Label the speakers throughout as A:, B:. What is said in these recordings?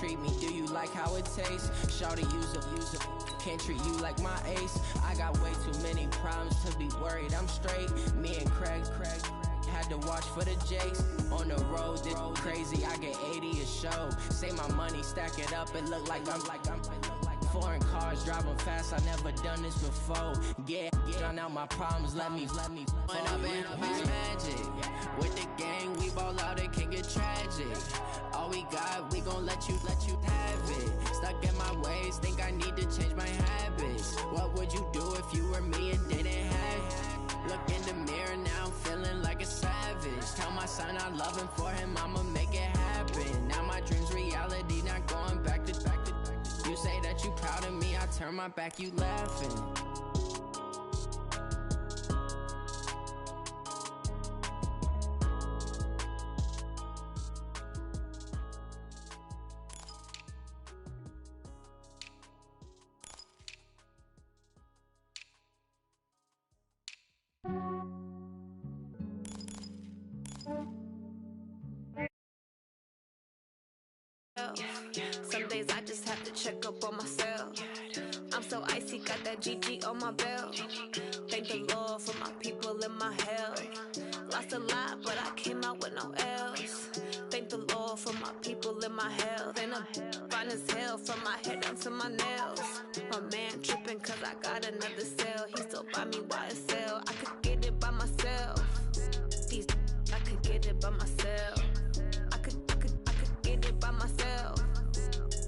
A: treat me? Do you like how it tastes? Shawty, use a can't treat you like my ace. I got way too many problems to be worried. I'm straight. Me and Craig had to watch for the Jakes. On the road, this crazy. I get 80 a show. Say my money, stack it up. It look like I'm foreign cars driving fast. I never done this before. Get drown out my problems. Let me. When up in a bitch magic. With the gang, we ball out. It can get tragic. All we got, we gon' let you have it. Stuck in my ways, think I need to change my habits. What would you do if you were me and didn't have it? Look in the mirror now, I'm feeling like a savage. Tell my son I love him, for him I'ma make it happen. Now my dream's reality, not going back to. You say that you proud of me, I turn my back, you laughing.
B: Some days I just have to check up on myself. I'm so icy, got that GG on my belt. Thank the Lord for my people in my hell. Lost a lot, but I came out with no L's. Thank the Lord for my people in my health. And I'm fine as hell from my head down to my nails. My man tripping cause I got another cell. He still buy me YSL. I could get it by myself. These I could get it by myself. I could get it by myself.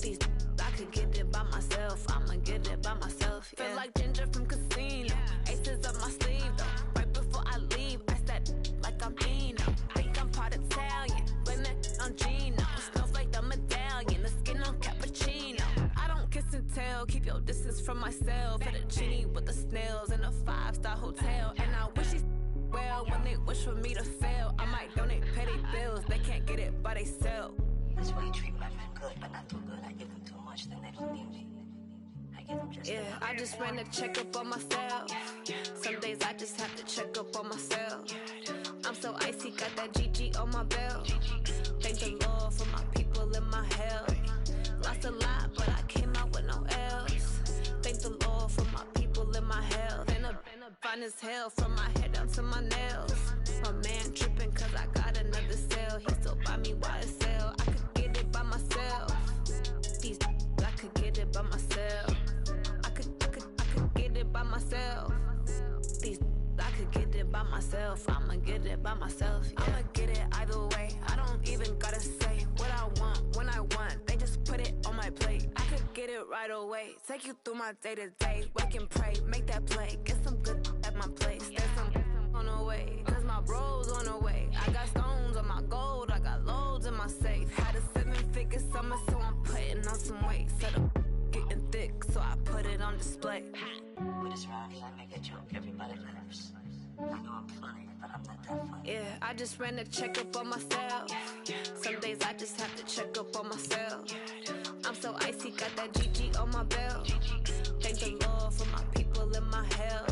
B: These I could get it by myself. I'ma get it by myself. Yeah. Feel like Ginger from Casino. Aces up my sleeve though. Right before I leave, I said like I'm Eno. Think I'm part Italian. Blame it on Gino. Smells like the medallion. The skin on cappuccino. I don't kiss and tell. Keep your distance from myself. Fettuccine with the snails in a 5-star hotel. And I wish these well when they wish for me to fail. I might donate petty bills. They can't get it by they sell.
C: That's why you treat my men good, but not too good. I give them too much, then they don't need me. I give them just enough.
B: I just ran a check up on myself. Some days I just have to check up on myself. I'm so icy, got that GG on my belt. Thank the Lord for my people in my hell. Lost a lot, but I came out with no L's. Thank the Lord for my people in my health. And I'm fine as hell from my head down to my nails. My man tripping cause I got another cell. He still buy me YSL. I could get it by myself. These I could get it by myself. I could get it by myself. These I could get it by myself. I'ma get it by myself. Yeah. I'ma get it either way. I don't even gotta say what I want when I want. They just put it on my plate. I could get it right away. Take you through my day to day. Wake and pray, make that play. Get some good at my place. There's some on the way. Cause my bro's on the way. I got stones on my gold. I got loads in my safe. Had a 7-figure summer, so I'm putting on some weight. Set up getting thick, so I put it on display.
C: With this round, I make a joke, everybody laughs. I know I'm funny, but I'm not that funny.
B: Yeah, I just ran a check up on myself. Some days I just have to check up on myself. I'm so icy, got that GG on my belt. Thank the Lord for my people in my hell.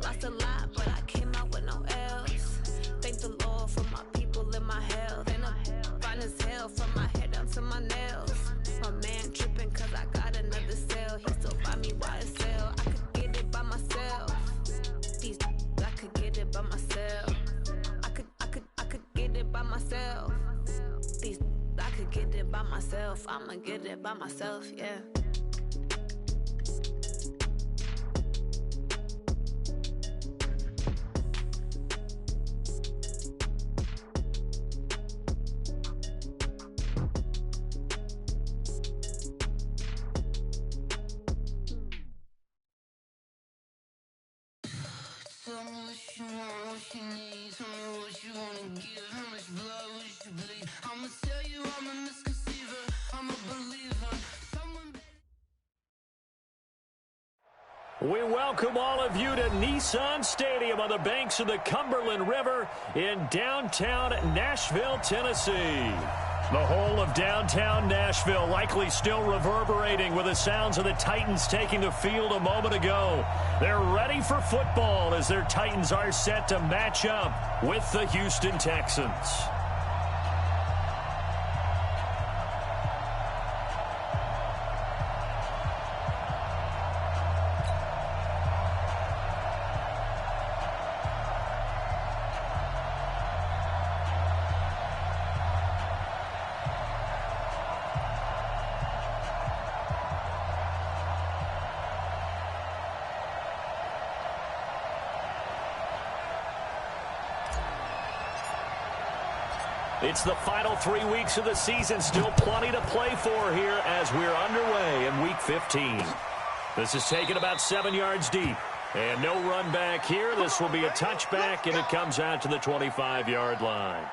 B: Lost a lot, but I came out with no L's. Thank the Lord for my people in my health. And I'm fine as hell from my head down to my nails. My man tripping cause I got another cell. He still buy me YSL. I could get it by myself. These I could get it by myself. I could get it by myself. These I could get it by myself. I'ma get it by myself, yeah.
D: Tell me what you want, what you need. Tell me what you wanna give. How much blood would you bleed? I'ma tell you I'm a misconceiver. I'm a believer.
E: We welcome all of you to Nissan Stadium on the banks of the Cumberland River in downtown Nashville, Tennessee. The whole of downtown Nashville likely still reverberating with the sounds of the Titans taking the field a moment ago. They're ready for football as their Titans are set to match up with the Houston Texans. It's the final 3 weeks of the season. Still plenty to play for here as we're underway in Week 15. This is taken about 7 yards deep. And no run back here. This will be a touchback, and it comes out to the 25-yard line.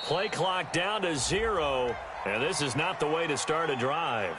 E: Play clock down to 0, and this is not the way to start a drive.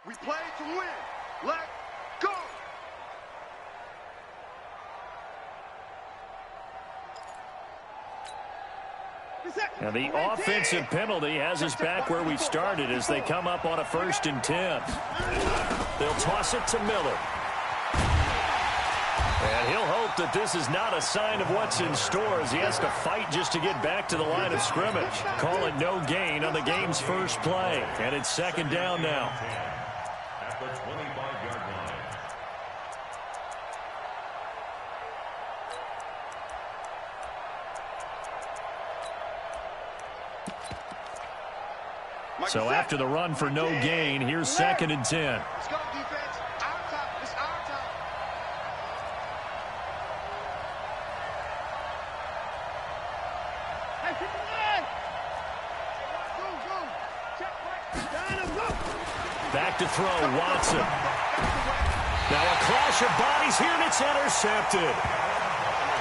F: We play to win. Let's go.
E: And the offensive penalty has us back where we started as they come up on a 1st and 10. They'll toss it to Miller. And he'll hope that this is not a sign of what's in store as he has to fight just to get back to the line of scrimmage. Call it no gain on the game's first play. And it's 2nd down now.
G: At the 25-yard line.
E: So after the run for no gain, here's 2nd and 10.
F: Let's go, defense. Our time. It's our time. Hey, hit the line. Go. Check right. Down and go.
E: Back to throw, Watson. Now a clash of bodies here, and it's intercepted.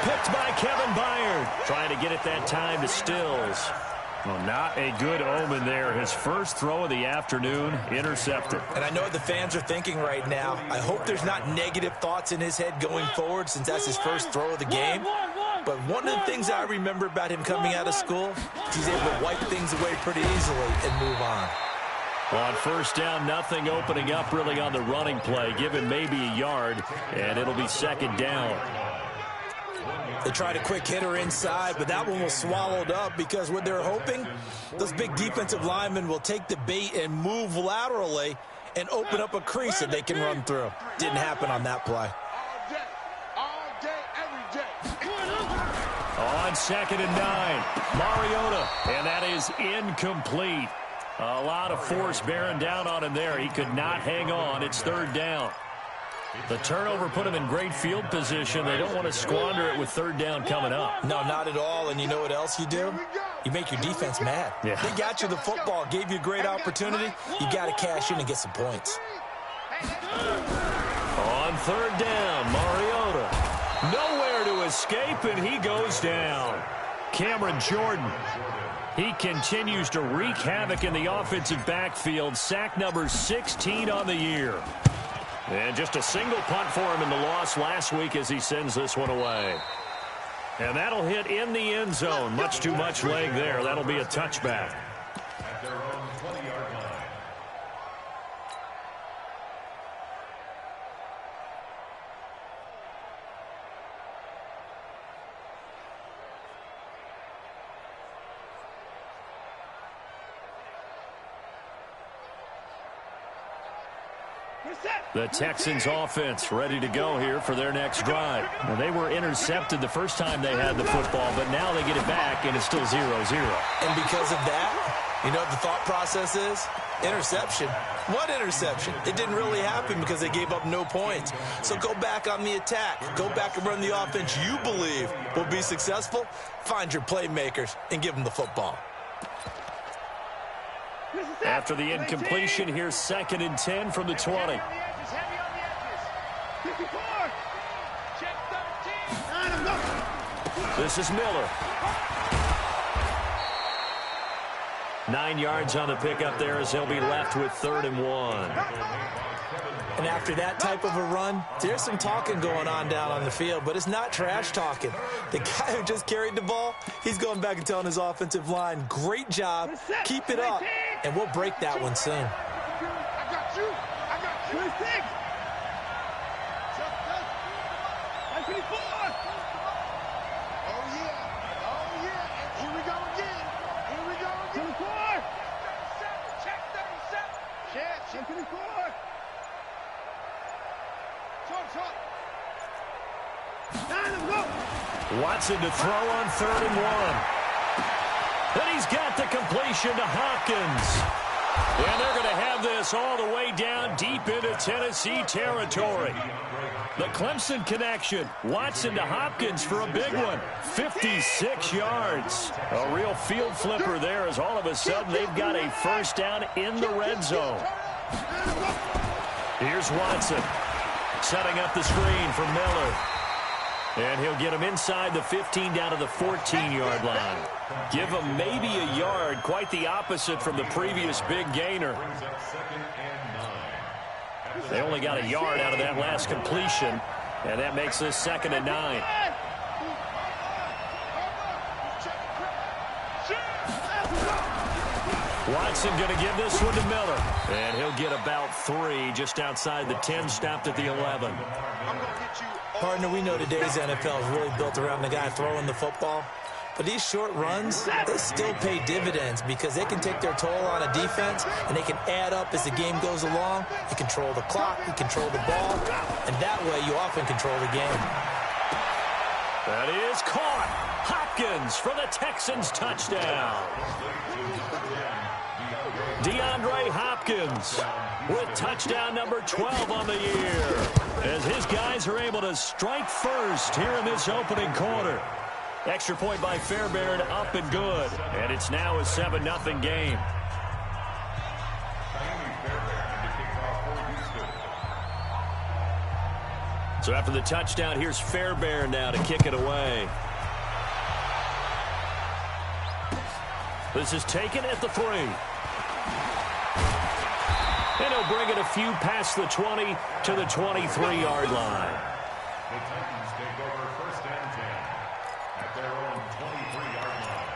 E: Picked by Kevin Byard. Trying to get it that time to Stills. Well, not a good omen there. His first throw of the afternoon, intercepted.
H: And I know what the fans are thinking right now. I hope there's not negative thoughts in his head going forward since that's his first throw of the game. But one of the things I remember about him coming out of school, he's able to wipe things away pretty easily and move on.
E: On 1st down, nothing opening up really on the running play. Give him maybe a yard, and it'll be 2nd down.
H: They tried a quick hitter inside, but that one was swallowed up because what they're hoping, those big defensive linemen will take the bait and move laterally and open up a crease that they can run through. Didn't happen on that play.
F: All day, every day.
E: On 2nd and 9, Mariota, and that is incomplete. A lot of force bearing down on him there. He could not hang on. It's third down. The turnover put him in great field position. They don't want to squander it with third down coming up.
H: No, not at all. And you know what else you do? You make your defense mad.
E: Yeah.
H: They got you the football, gave you a great opportunity. You got to cash in and get some points.
E: On third down, Mariota. Nowhere to escape, and he goes down. Cameron Jordan. He continues to wreak havoc in the offensive backfield. Sack number 16 on the year. And just a single punt for him in the loss last week as he sends this one away. And that'll hit in the end zone. Much too much leg there. That'll be a touchback.
G: At their own 20-yard line.
E: The Texans offense ready to go here for their next drive. Well, they were intercepted the first time they had the football, but now they get it back, and it's still 0-0.
H: And because of that, you know what the thought process is? Interception. What interception? It didn't really happen because they gave up no points. So go back on the attack. Go back and run the offense you believe will be successful. Find your playmakers and give them the football.
E: After the incompletion, here's 2nd and 10 from the 20. This is Miller. 9 yards on the pickup there as he'll be left with 3rd and 1.
H: And after that type of a run, there's some talking going on down on the field, but it's not trash talking. The guy who just carried the ball, he's going back and telling his offensive line, great job, keep it up, and we'll break that one soon.
F: I got you. Oh, yeah. Here we go again. Check 37. Check 24.
E: Watson to throw on 3rd and 1. And he's got the completion to Hopkins. And they're going to have this all the way down deep into Tennessee territory. The Clemson connection. Watson to Hopkins for a big one. 56 yards. A real field flipper there as all of a sudden they've got a first down in the red zone. Here's Watson. Setting up the screen for Miller. And he'll get him inside the 15 down to the 14-yard line. Give him maybe a yard, quite the opposite from the previous big gainer. They only got a yard out of that last completion, and that makes this 2nd and 9. Watson going to give this one to Miller. And he'll get about 3 just outside the 10, stopped at the 11.
H: Partner, we know today's NFL is really built around the guy throwing the football. But these short runs, they still pay dividends because they can take their toll on a defense and they can add up as the game goes along. You control the clock, you control the ball, and that way you often control the game.
E: That is caught. Hopkins for the Texans touchdown. DeAndre Hopkins with touchdown number 12 on the year as his guys are able to strike first here in this opening quarter. Extra point by Fairbairn, up and good. And it's now a 7-0 game. So after the touchdown, here's Fairbairn now to kick it away. This is taken at the 3. And he'll bring it a few past the 20 to the 23-yard line.
G: The Titans take over 1st and 10 at their own 23-yard line.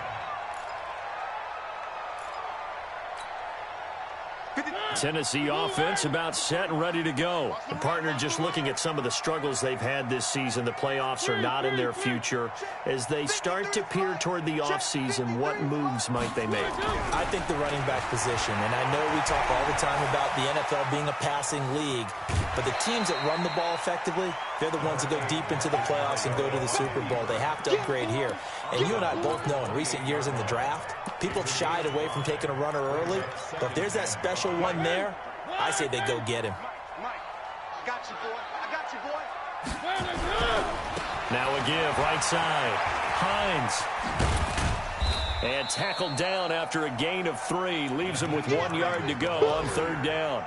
E: Tennessee offense about set and ready to go. The partner just looking at some of the struggles they've had this season. The playoffs are not in their future. As they start to peer toward the offseason, what moves might they make?
H: I think the running back position, and I know we talk all the time about the NFL being a passing league, but the teams that run the ball effectively, they're the ones that go deep into the playoffs and go to the Super Bowl. They have to upgrade here. And you and I both know in recent years in the draft, People have shied away from taking a runner early, but if there's that special one there, I say they go get him.
F: Mike, I got you, boy. I got you, boy.
E: Now a give, right side. Hines. And tackled down after a gain of 3. Leaves him with 1 yard to go on 3rd down.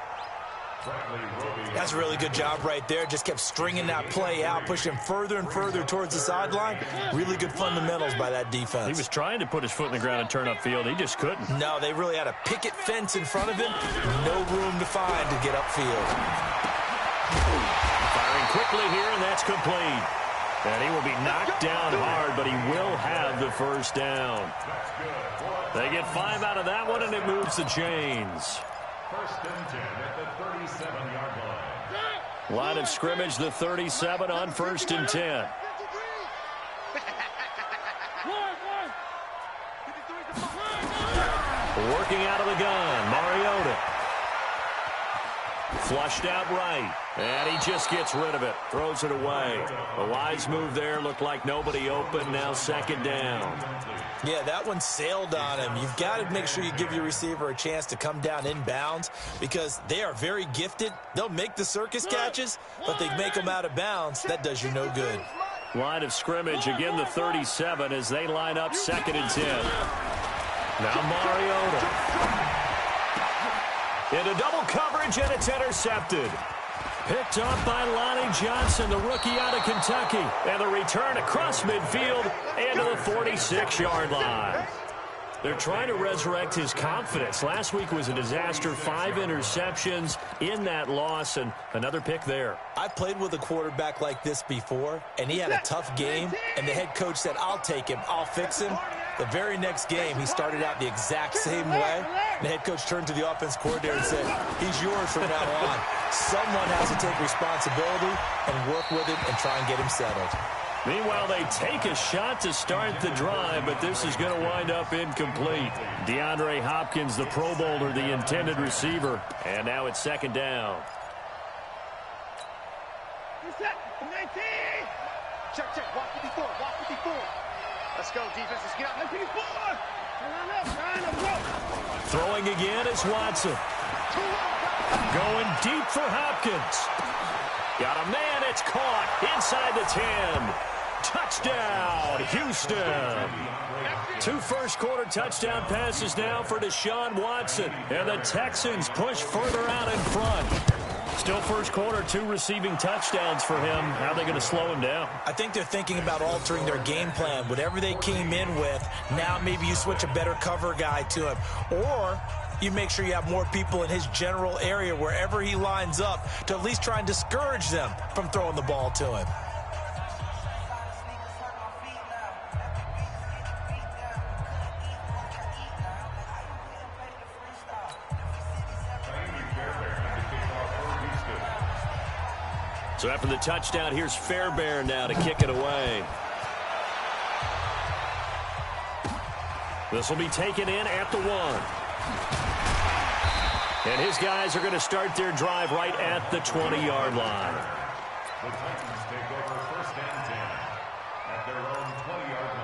H: That's a really good job right there. Just kept stringing that play out, pushing him further and further towards the sideline. Really good fundamentals by that defense.
E: He was trying to put his foot in the ground and turn upfield. He just couldn't.
H: No, they really had a picket fence in front of him. No room to find to get upfield.
E: Firing quickly here, and that's complete. And he will be knocked down hard, but he will have the 1st down. They get 5 out of that one, and it moves the chains.
G: 1st and 10 at the 37-yard line.
E: Line of scrimmage, the 37 on 1st and 10. Working out of the gun, Mariota. Flushed out right, and he just gets rid of it. Throws it away. A wise move there. Looked like nobody open. Now 2nd down.
H: Yeah, that one sailed on him. You've got to make sure you give your receiver a chance to come down inbounds because they are very gifted. They'll make the circus catches, but they make them out of bounds. That does you no good.
E: Line of scrimmage, again the 37 as they line up 2nd and 10. Now Mariota. Into double coverage, and it's intercepted. Picked up by Lonnie Johnson, the rookie out of Kentucky. And the return across midfield into the 46-yard line. They're trying to resurrect his confidence. Last week was a disaster. 5 interceptions in that loss, and another pick there.
H: I've played with a quarterback like this before, and he had a tough game, and the head coach said, I'll take him, I'll fix him. The very next game, he started out the exact same way. The head coach turned to the offense coordinator and said, he's yours from now on. Someone has to take responsibility and work with him and try and get him settled.
E: Meanwhile, they take a shot to start the drive, but this is going to wind up incomplete. DeAndre Hopkins, the Pro Bowler, the intended receiver. And now it's 2nd down.
F: Check, check. Walk 54. Walk 54. Let's go, defense. Let's get out. Let's get forward.
E: Throwing again is Watson. Going deep for Hopkins. Got a man. It's caught inside the 10. Touchdown, Houston. 2 first-quarter touchdown passes now for Deshaun Watson. And the Texans push further out in front. Still first quarter, 2 receiving touchdowns for him. How are they going to slow him down?
H: I think they're thinking about altering their game plan. Whatever they came in with, now maybe you switch a better cover guy to him. Or you make sure you have more people in his general area wherever he lines up to at least try and discourage them from throwing the ball to him.
E: So after the touchdown, here's Fairbairn now to kick it away. This will be taken in at the 1. And his guys are going to start their drive right at the 20-yard line.
G: The Titans take over 1st and 10 at their own 20-yard line.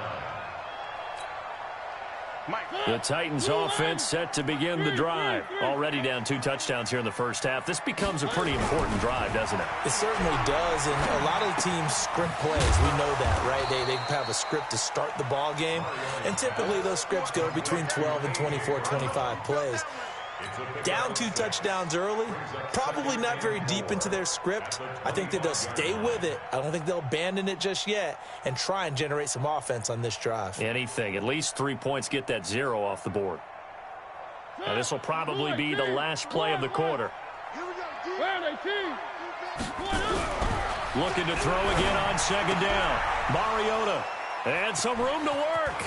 E: The Titans offense set to begin the drive. Already down 2 touchdowns here in the first half. This becomes a pretty important drive, doesn't it?
H: It certainly does, and a lot of the teams script plays. We know that, right? They have a script to start the ball game, and typically those scripts go between 12 and 24, 25 plays. Down 2 touchdowns early, probably not very deep into their script. I think that they'll stay with it. I don't think they'll abandon it just yet and try and generate some offense on this drive.
E: Anything. At least 3 points, get that 0 off the board. Now this will probably be the last play of the quarter. Looking to throw again on 2nd down. Mariota. And some room to work.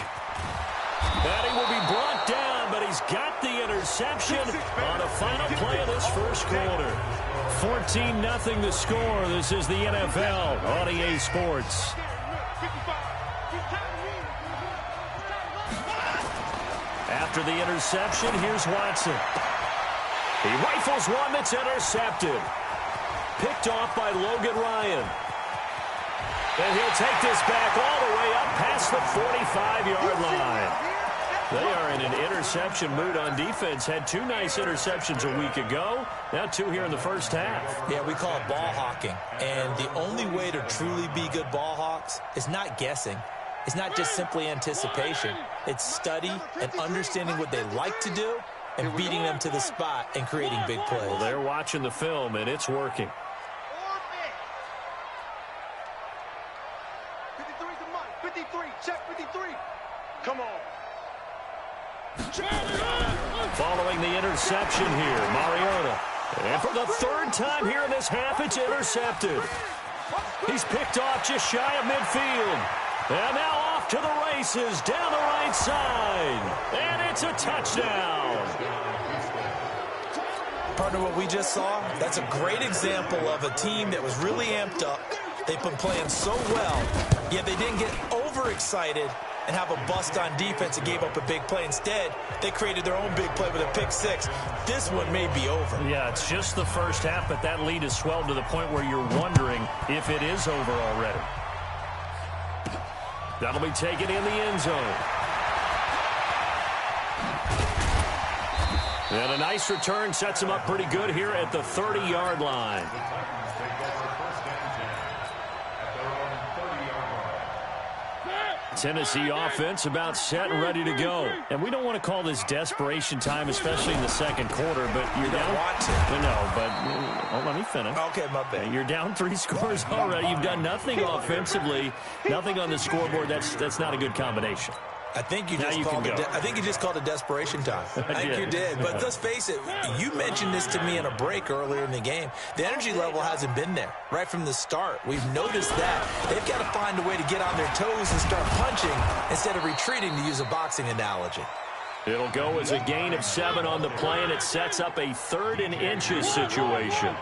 E: And he will be brought down, but he's got the interception on the final play of this first quarter. 14-0 the score. This is the NFL on EA Sports. After the interception, here's Watson. He rifles one that's intercepted. Picked off by Logan Ryan. And he'll take this back all the way up past the 45-yard line. They are in an interception mood on defense. Had 2 nice interceptions a week ago. Now 2 here in the first half.
H: Yeah, we call it ball hawking. And the only way to truly be good ball hawks is not guessing. It's not just simply anticipation. It's study and understanding what they like to do and beating them to the spot and creating big plays.
E: Well, they're watching the film, and it's working.
F: 53, check 53. Come on.
E: Following the interception here, Mariota. And for the 3rd time here in this half, it's intercepted. He's picked off just shy of midfield. And now off to the races down the right side. And it's a touchdown.
H: Partner, what we just saw, that's a great example of a team that was really amped up. They've been playing so well, yet they didn't get overexcited and have a bust on defense and gave up a big play. Instead, they created their own big play with a pick 6. This one may be over.
E: Yeah, it's just the first half, but that lead has swelled to the point where you're wondering if it is over already. That'll be taken in the end zone. And a nice return sets him up pretty good here at the 30-yard line. Tennessee offense about set and ready to go. And we don't want to call this desperation time, especially in the second quarter, but you're down.
H: Want to.
E: No, but let me finish.
H: Okay, my bad.
E: You're down 3 scores already. You've done nothing offensively, nothing on the scoreboard. That's not a good combination.
H: I think you just called it desperation time. I think you did. But let's face it, you mentioned this to me in a break earlier in the game. The energy level hasn't been there right from the start. We've noticed that. They've got to find a way to get on their toes and start punching instead of retreating, to use a boxing analogy.
E: It'll go as a gain of 7 on the play, and it sets up a 3rd and inches situation.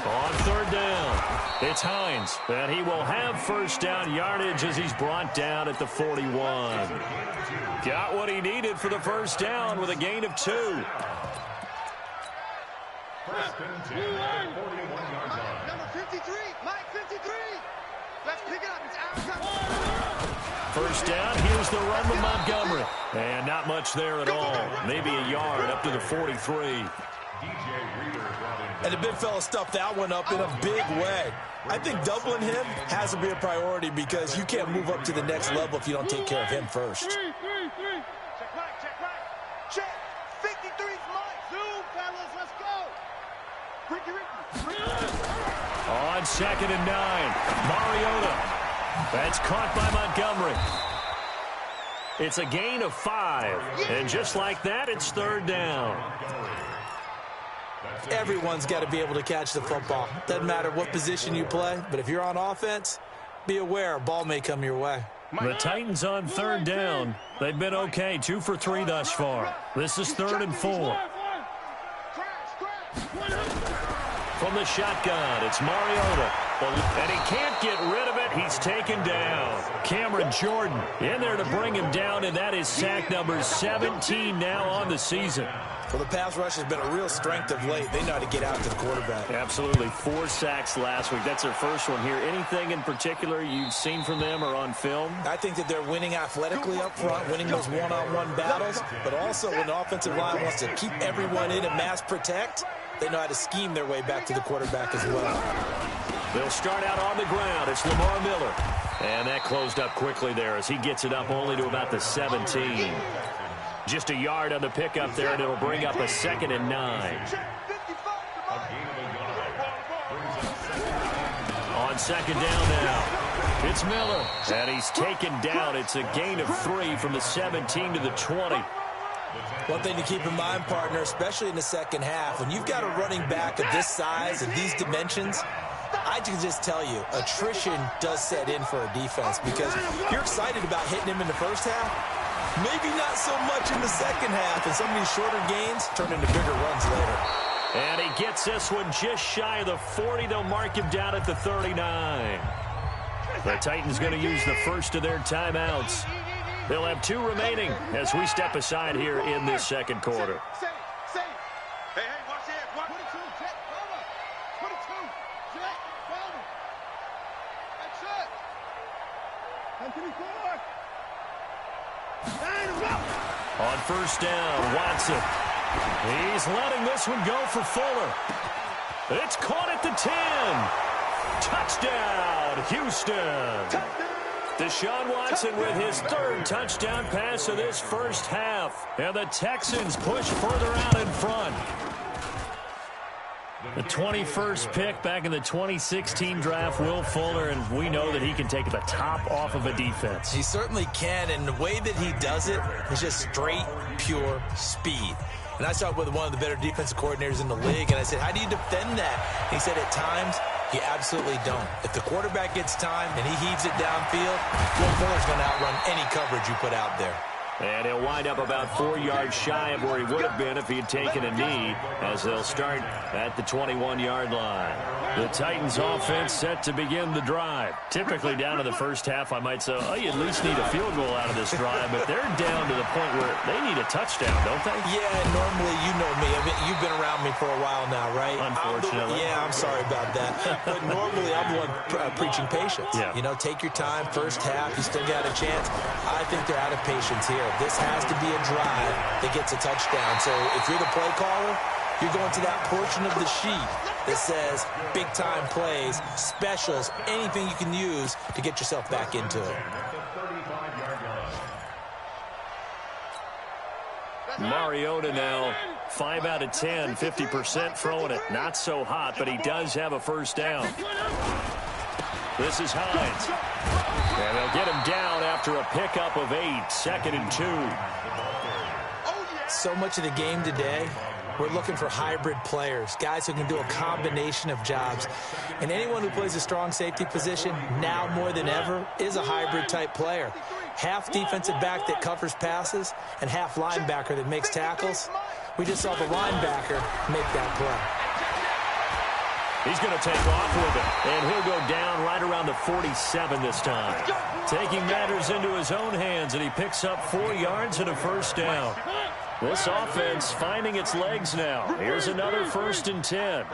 E: On 3rd down, it's Hines, and he will have first down yardage as he's brought down at the 41. Got what he needed for the first down with a gain of 2.
F: Number 53, Mike 53. Let's pick it up. It's our
E: First down, here's the run with Montgomery. And not much there at all. Maybe a yard up to the 43.
H: And the big fella stuffed that one up in a big way. I think doubling him has to be a priority because you can't move up to the next level if you don't take care of him first.
F: Check right, check right. Check. 53's Mike. Zoom, fellas. Let's go. Ricky.
E: On 2nd and 9, Mariota. That's caught by Montgomery. It's a gain of 5. And just like that, it's 3rd down.
H: Everyone's got to be able to catch the football. Doesn't matter what position you play, but if you're on offense, be aware a ball may come your way.
E: The Titans on 3rd down. They've been okay, 2 for 3 thus far. This is 3rd and 4. From the shotgun, it's Mariota. And he can't get rid of it. He's taken down. Cameron Jordan in there to bring him down, and that is sack number 17 now on the season.
H: Well, the pass rush has been a real strength of late. They know how to get out to the quarterback.
E: Absolutely. 4 sacks last week. That's their first one here. Anything in particular you've seen from them or on film?
H: I think that they're winning athletically up front, winning those one-on-one battles, but also when the offensive line wants to keep everyone in and mass protect, they know how to scheme their way back to the quarterback as well.
E: They'll start out on the ground. It's Lamar Miller. And that closed up quickly there as he gets it up only to about the 17. Just a yard on the pickup there, and it'll bring up a 2nd and 9. On 2nd down now, it's Miller. And he's taken down. It's a gain of 3 from the 17 to the 20.
H: One thing to keep in mind, partner, especially in the second half, when you've got a running back of this size and these dimensions, I can just tell you, attrition does set in for a defense because you're excited about hitting him in the first half. Maybe not so much in the second half, and some of these shorter gains turn into bigger runs later.
E: And he gets this one just shy of the 40. They'll mark him down at the 39. The Titans going to use the first of their timeouts. They'll have 2 remaining as we step aside here in this second quarter.
F: Hey, watch the edge. 22, jet, cover. 22, jet, cover. That's it.
E: On first down, Watson. He's letting this one go for Fuller. It's caught at the 10. Touchdown, Houston. Deshaun Watson with his third touchdown pass of this first half. And the Texans push further out in front. The 21st pick back in the 2016 draft, Will Fuller, and we know that he can take the top off of a defense.
H: He certainly can, and the way that he does it is just straight, pure speed. And I saw it with one of the better defensive coordinators in the league, and I said, how do you defend that? And he said, at times, you absolutely don't. If the quarterback gets time and he heaves it downfield, Will Fuller's going to outrun any coverage you put out there.
E: And he'll wind up about 4 yards shy of where he would have been if he had taken a knee, as they'll start at the 21-yard line. The Titans offense set to begin the drive. Typically down to the first half, I might say, oh, you at least need a field goal out of this drive, but they're down to the point where they need a touchdown, don't they?
H: Yeah, normally, you know me. You've been around me for a while now, right?
E: Unfortunately.
H: I'm sorry about that. But normally, I'm the one preaching patience.
E: Yeah.
H: You know, take your time. First half, you still got a chance. I think they're out of patience here. This has to be a drive that gets a touchdown. So if you're the play caller, you're going to that portion of the sheet that says big-time plays, specials, anything you can use to get yourself back into it.
E: Mariota now 5 out of 10, 50% throwing it. Not so hot, but he does have a first down. This is Hines. And they'll get him down after a pickup of 8, 2nd and 2.
H: So much of the game today, we're looking for hybrid players, guys who can do a combination of jobs. And anyone who plays a strong safety position, now more than ever, is a hybrid-type player. Half defensive back that covers passes and half linebacker that makes tackles. We just saw the linebacker make that play.
E: He's going to take off with it, and he'll go down right around the 47 this time. Taking matters into his own hands, and he picks up 4 yards and a first down. This offense finding its legs now. Here's another 1st and 10.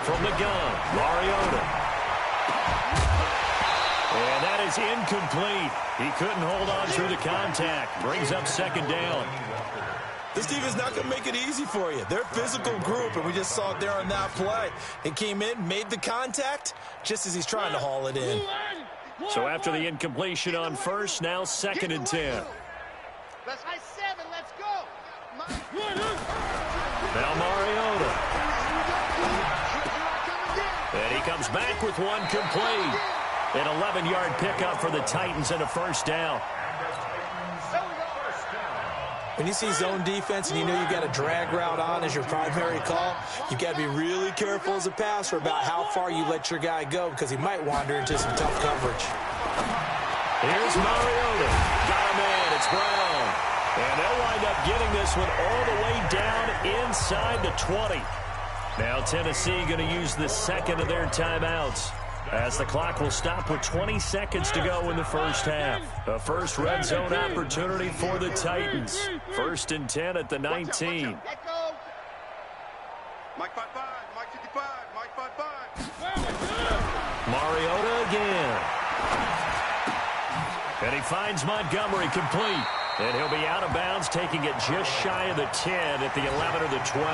E: From the gun, Mariota. And that is incomplete. He couldn't hold on through the contact. Brings up 2nd down.
H: This defense is not going to make it easy for you. They're a physical group, and we just saw it there on that play. He came in, made the contact, just as he's trying to haul it in.
E: So after the incompletion on first, now 2nd and 10.
F: That's high 7. Let's go.
E: Now Mariota. And he comes back with one complete. An 11-yard pickup for the Titans and a first down.
H: When you see zone defense and you know you've got a drag route on as your primary call, you've got to be really careful as a passer about how far you let your guy go because he might wander into some tough coverage.
E: Here's Mariota. Got a man. It's Brown. And they'll wind up getting this one all the way down inside the 20. Now Tennessee going to use the second of their timeouts, as the clock will stop with 20 seconds to go in the first half. A first red zone opportunity for the Titans. 1st and 10 at the 19.
F: Mike 5-5, Mike 55, Mike 5-5.
E: Mariota again. And he finds Montgomery complete. And he'll be out of bounds, taking it just shy of the 10 at the 11 or the 12.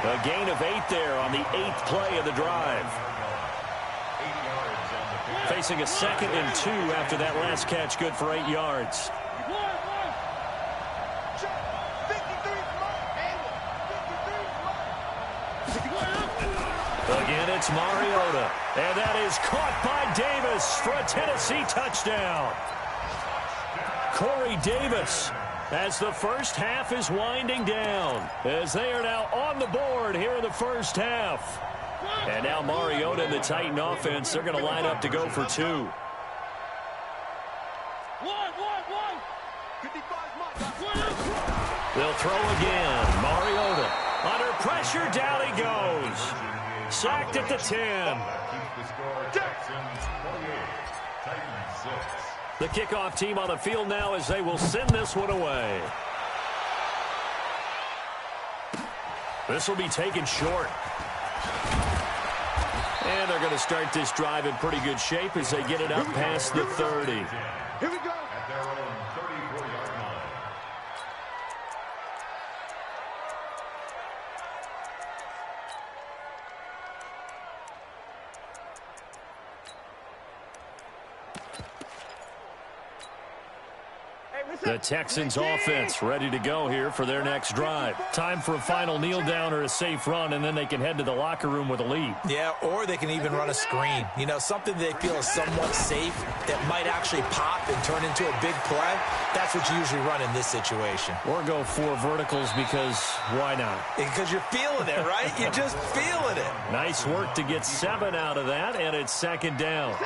E: A gain of 8 there on the 8th play of the drive. Facing a 2nd and 2 after that last catch, good for 8 yards. Again, it's Mariota. And that is caught by Davis for a Tennessee touchdown. Corey Davis, as the first half is winding down, as they are now on the board here in the first half. And now Mariota and the Titan offense, they're going to line up to go for 2. They'll throw again. Mariota under pressure, down he goes. Sacked at the 10. The kickoff team on the field now as they will send this one away. This will be taken short. And they're going to start this drive in pretty good shape as they get it up past the 30.
F: Here we go.
G: At their own 34-yard line.
E: The Texans offense ready to go here for their next drive. Time for a final kneel down or a safe run, and then they can head to the locker room with a lead.
H: Yeah, or they can even run a screen. You know, something they feel is somewhat safe that might actually pop and turn into a big play. That's what you usually run in this situation.
E: Or go 4 verticals because why not?
H: Because you're feeling it, right? You're just feeling it.
E: Nice work to get 7 out of that, and it's second down.
G: It's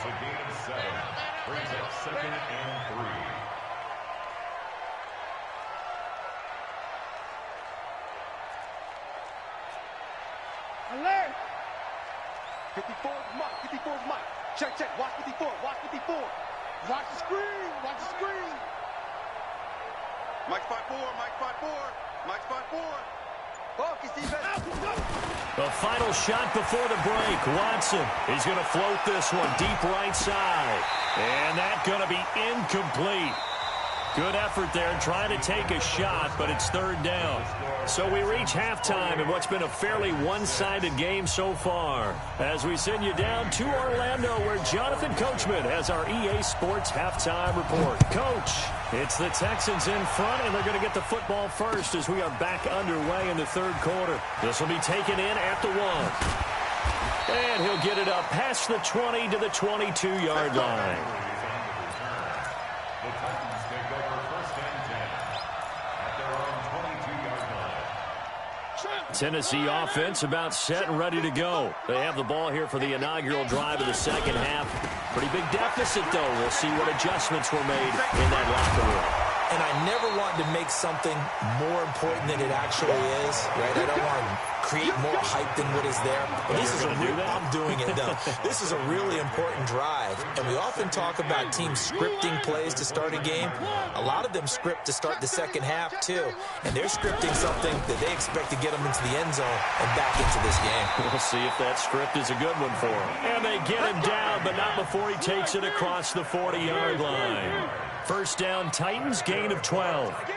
G: a gain of 7. Brings up 2nd and 3.
F: Alert! 54 Mike, 54 Mike. Check, watch 54, watch 54. Watch the screen, watch the screen. Mike spot 4, Mike spot 4, Mike spot 4. Focus defense.
E: The final shot before the break. Watson, he's going to float this one deep right side. And that's going to be incomplete. Good effort there trying to take a shot, but it's third down. So we reach halftime in what's been a fairly one-sided game so far. As we send you down to Orlando, where Jonathan Coachman has our EA Sports halftime report. Coach, it's the Texans in front, and they're going to get the football first as we are back underway in the third quarter. This will be taken in at the 1. And he'll get it up past the 20 to the 22-yard line.
G: The Titans take over 1st and 10 at their own 22-yard line.
E: Tennessee offense about set and ready to go. They have the ball here for the inaugural drive of the second half. Pretty big deficit, though. We'll see what adjustments were made in that locker room.
H: And I never wanted to make something more important than it actually is, right? I don't want to create more hype than what is there. But this is I'm doing it, though. This is a really important drive. And we often talk about teams scripting plays to start a game. A lot of them script to start the second half, too. And they're scripting something that they expect to get them into the end zone and back into this game.
E: We'll see if that script is a good one for him. And they get him down, but not before he takes it across the 40-yard line. First down, Titans, gain of 12.
G: First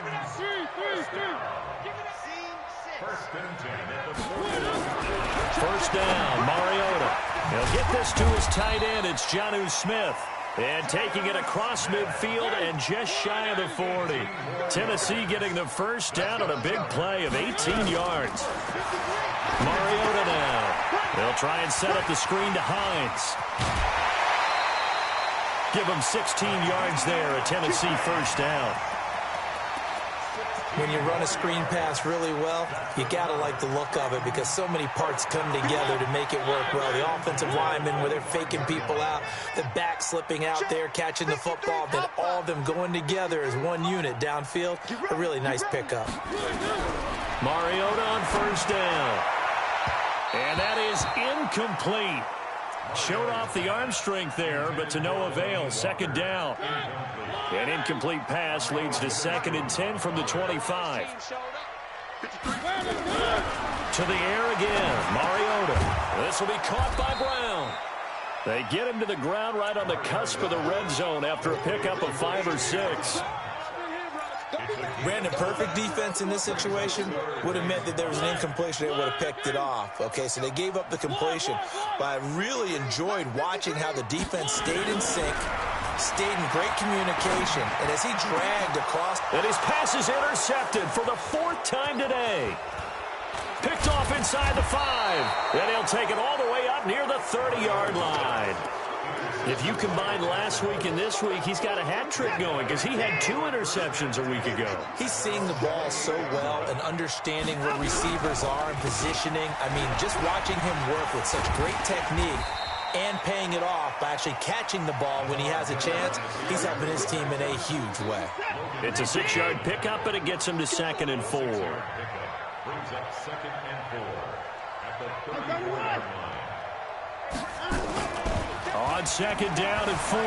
G: and 10 at the 40.
E: First down, Mariota. He'll get this to his tight end. It's Jonnu Smith. And taking it across midfield and just shy of the 40. Tennessee getting the first down on a big play of 18 yards. Mariota now. They'll try and set up the screen to Hines. Give him 16 yards there, a Tennessee first down.
H: When you run a screen pass really well, you got to like the look of it because so many parts come together to make it work well. The offensive linemen where they're faking people out, the back slipping out there, catching the football, then all of them going together as one unit downfield. A really nice pickup.
E: Mariota on first down. And that is incomplete. Showed off the arm strength there, but to no avail. Second down. An incomplete pass leads to 2nd and 10 from the 25. To the air again. Mariota. This will be caught by Brown. They get him to the ground right on the cusp of the red zone after a pickup of 5 or 6.
H: Brandon, perfect defense in this situation would have meant that there was an incompletion. They would have picked it off. Okay, so they gave up the completion. But I really enjoyed watching how the defense stayed in sync, stayed in great communication, and as he dragged across.
E: And his pass is intercepted for the 4th time today. Picked off inside the 5. Then he'll take it all the way up near the 30-yard line. If you combine last week and this week, he's got a hat trick going because he had 2 interceptions a week ago.
H: He's seeing the ball so well and understanding where receivers are and positioning. I mean, just watching him work with such great technique and paying it off by actually catching the ball when he has a chance, he's helping his team in a huge way.
E: It's a 6-yard pickup, and it gets him to 2nd and 4.
G: Brings up 2nd and 4 at the 34-yard line.
E: On second down and 4.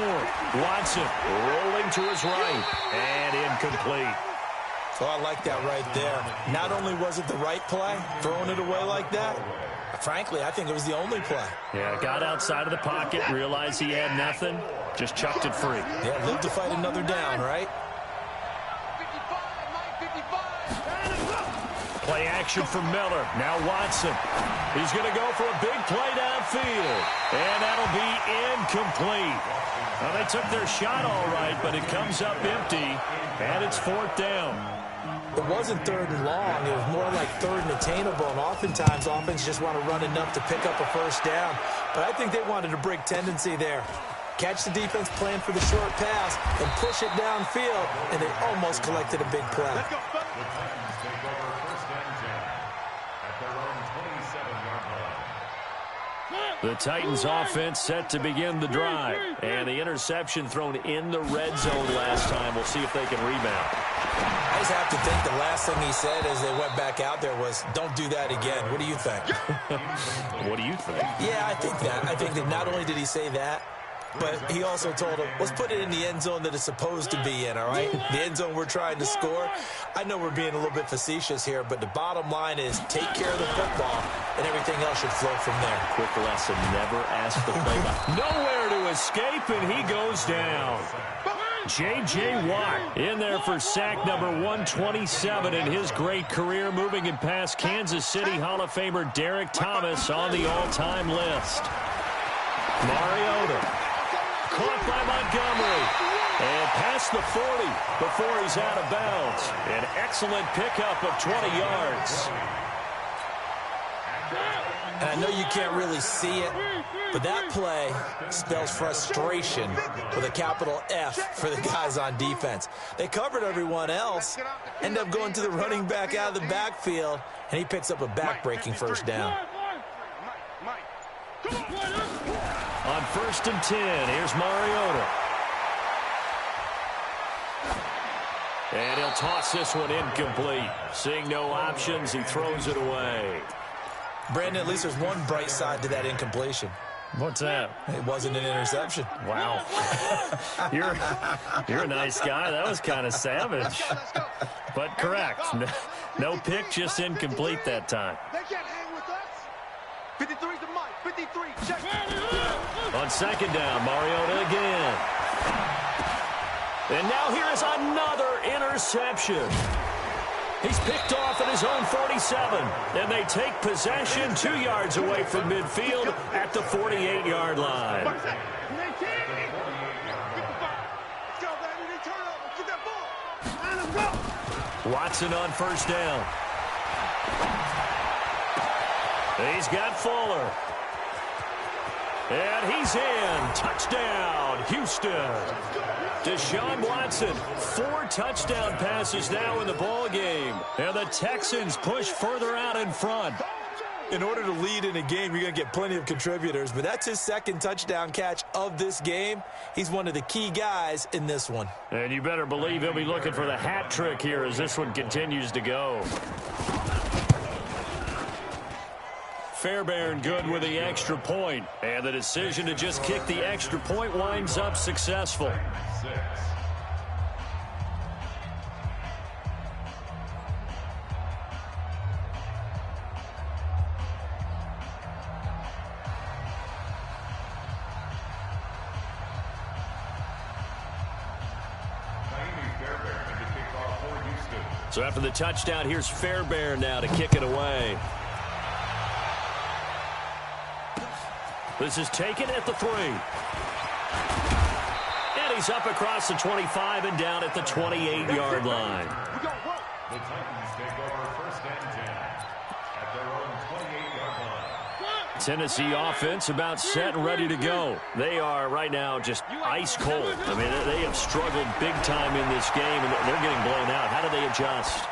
E: Watson rolling to his right and incomplete.
H: Oh, I like that right there. Not only was it the right play, throwing it away like that, frankly, I think it was the only play.
E: Yeah, got outside of the pocket, realized he had nothing, just chucked it free.
H: Yeah, live to fight another down, right?
E: Play action from Miller. Now Watson. He's going to go for a big play downfield. And that'll be incomplete. Well, they took their shot all right, but it comes up empty, and it's 4th down.
H: It wasn't 3rd and long. It was more like 3rd and attainable, and oftentimes offense just want to run enough to pick up a first down. But I think they wanted a break tendency there. Catch the defense plan for the short pass and push it downfield, and they almost collected a big play.
G: The Titans take over 1st and 10 at their own 27-yard line.
E: The Titans offense set to begin the drive. And the interception thrown in the red zone last time. We'll see if they can rebound.
H: I just have to think the last thing he said as they went back out there was, don't do that again. What do you think?
E: What do you think?
H: Yeah, I think that. I think that not only did he say that, but he also told him, let's put it in the end zone that it's supposed to be in, all right? The end zone we're trying to score. I know we're being a little bit facetious here, but the bottom line is take care of the football, and everything else should flow from there.
E: Quick lesson, never ask the play. Nowhere to escape, and he goes down. J.J. Watt in there for sack number 127 in his great career, moving it past Kansas City Hall of Famer Derek Thomas on the all-time list. Mariota. Caught by Montgomery. And past the 40 before he's out of bounds. An excellent pickup of 20 yards.
H: And I know you can't really see it, but that play spells frustration with a capital F for the guys on defense. They covered everyone else, end up going to the running back out of the backfield, and he picks up a back-breaking first down.
E: On 1st and 10, here's Mariota. And he'll toss this one incomplete. Seeing no options, he throws it away.
H: Brandon, at least there's one bright side to that incompletion.
E: What's that?
H: It wasn't an interception.
E: Wow. You're a nice guy. That was kind of savage. But correct. No pick, just incomplete that time.
F: They can't hang with us. 53's the mic. 53. Check.
E: On 2nd down, Mariota again. And now here is another interception. He's picked off at his own 47. And they take possession 2 yards away from midfield at the 48-yard line. Watson on 1st down. He's got Fuller. And he's in. Touchdown, Houston. Deshaun Watson, 4 touchdown passes now in the ball game. And the Texans push further out in front.
H: In order to lead in a game, you're going to get plenty of contributors, but that's his 2nd touchdown catch of this game. He's one of the key guys in this one.
E: And you better believe he'll be looking for the hat trick here as this one continues to go. Fairbairn good with the extra point. And the decision to just kick the extra point winds up successful.
G: 6.
E: So after the touchdown, here's Fairbairn now to kick it away. This is taken at the 3. And he's up across the 25 and down at the 28-yard line.
G: The Titans take over 1st and 10 at their own 28-yard line.
E: Tennessee offense about set and ready to go. They are right now just ice cold. I mean, they have struggled big time in this game, and they're getting blown out. How do they adjust?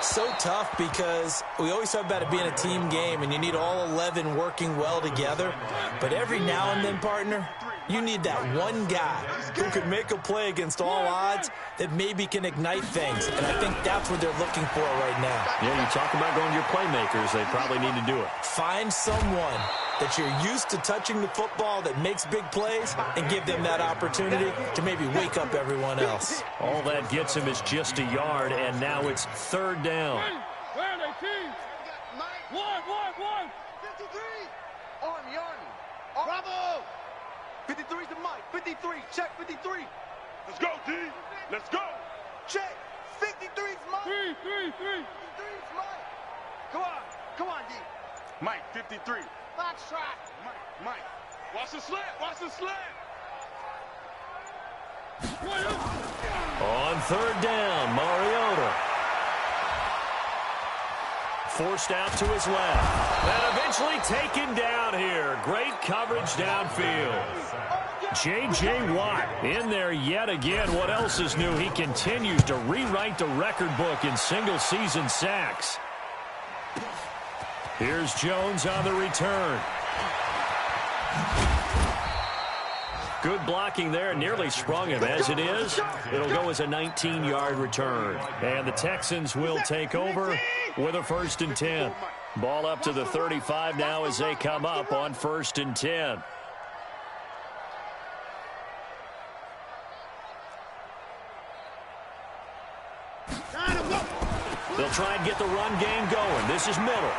H: So tough because we always talk about it being a team game, and you need all 11 working well together. But every now and then, partner, you need that one guy who can make a play against all odds that maybe can ignite things. And I think that's what they're looking for right now.
E: Yeah, you talk about going to your playmakers. They probably need to do it.
H: Find someone that you're used to touching the football that makes big plays and give them that opportunity to maybe wake up everyone else.
E: All that gets him is just a yard, and now it's third down.
F: Where are they, team? One. 53. Army. Bravo. 53's the Mike. 53. Check 53. Let's go, D. Let's go. Check. 53's Mike. 53's Mike. Come on, D. Mike, 53. Box track. Mike. Watch the slant.
E: On third down, Mariota. Forced out to his left. And eventually taken down here. Great coverage downfield. J.J. Watt in there yet again. What else is new? He continues to rewrite the record book in single-season sacks. Here's Jones on the return. Good blocking there. Nearly sprung him. As it is, it'll go as a 19-yard return. And the Texans will take over with a 1st and 10. Ball up to the 35 now as they come up on 1st and 10. They'll try and get the run game going. This is Middle.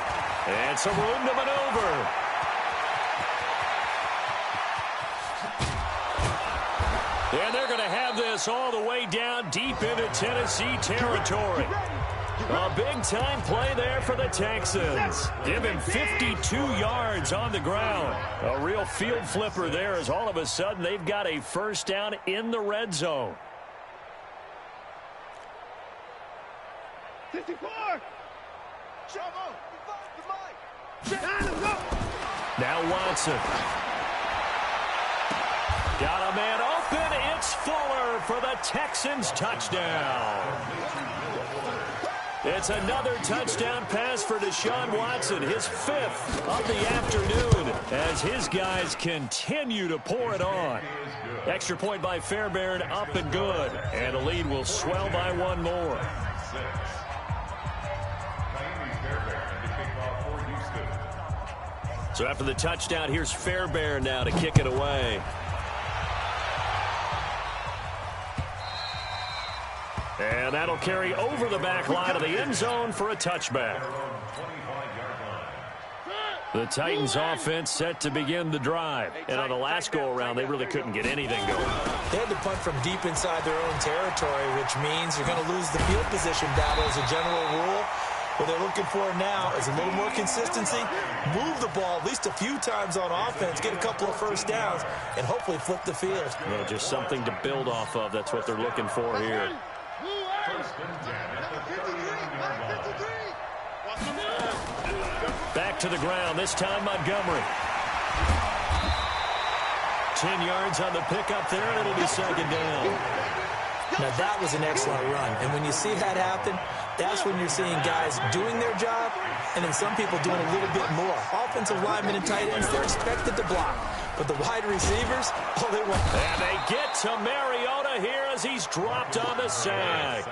E: And some room to maneuver. And they're going to have this all the way down deep into Tennessee territory. A big-time play there for the Texans. Give him 52 yards on the ground. A real field flipper there as all of a sudden they've got a 1st down in the red zone.
F: 54.
E: Now Watson. Got a man open. It's Fuller for the Texans touchdown. It's another touchdown pass for Deshaun Watson, his 5th of the afternoon, as his guys continue to pour it on. Extra point by Fairbairn, up and good. And the lead will swell by one more. So after the touchdown, here's Fairbairn now to kick it away. And that'll carry over the back line of the end zone for a touchback. The Titans offense set to begin the drive. And on the last go-around, they really couldn't get anything going.
H: They had to punt from deep inside their own territory, which means you're going to lose the field position battle as a general rule. What they're looking for now is a little more consistency, move the ball at least a few times on offense, get a couple of 1st downs, and hopefully flip the field.
E: Well, just something to build off of. That's what they're looking for here. Back to the ground, this time Montgomery. 10 yards on the pickup there, and it'll be 2nd down.
H: Now, that was an excellent run. And when you see that happen, that's when you're seeing guys doing their job and then some people doing a little bit more. Offensive linemen and tight ends, they're expected to block. But the wide receivers, oh, they want.
E: And they get to Mariota here as he's dropped on the sack.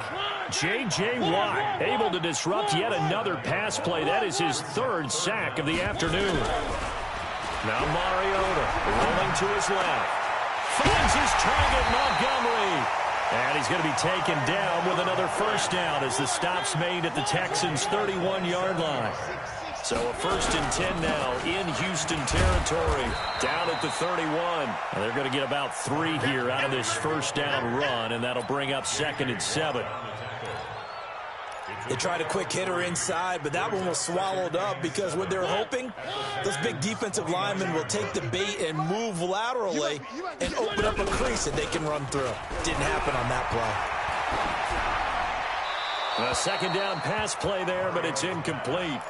E: J.J. Watt able to disrupt yet another pass play. That is his 3rd sack of the afternoon. Now Mariota rolling to his left. Finds his target, Montgomery. And he's going to be taken down with another 1st down as the stop's made at the Texans' 31-yard line. So a 1st and 10 now in Houston territory, down at the 31. And they're going to get about 3 here out of this 1st down run, and that'll bring up 2nd and 7.
H: They tried a quick hitter inside, but that one was swallowed up because what they're hoping, those big defensive linemen will take the bait and move laterally and open up a crease that they can run through. Didn't happen on that play.
E: A 2nd down pass play there, but it's incomplete.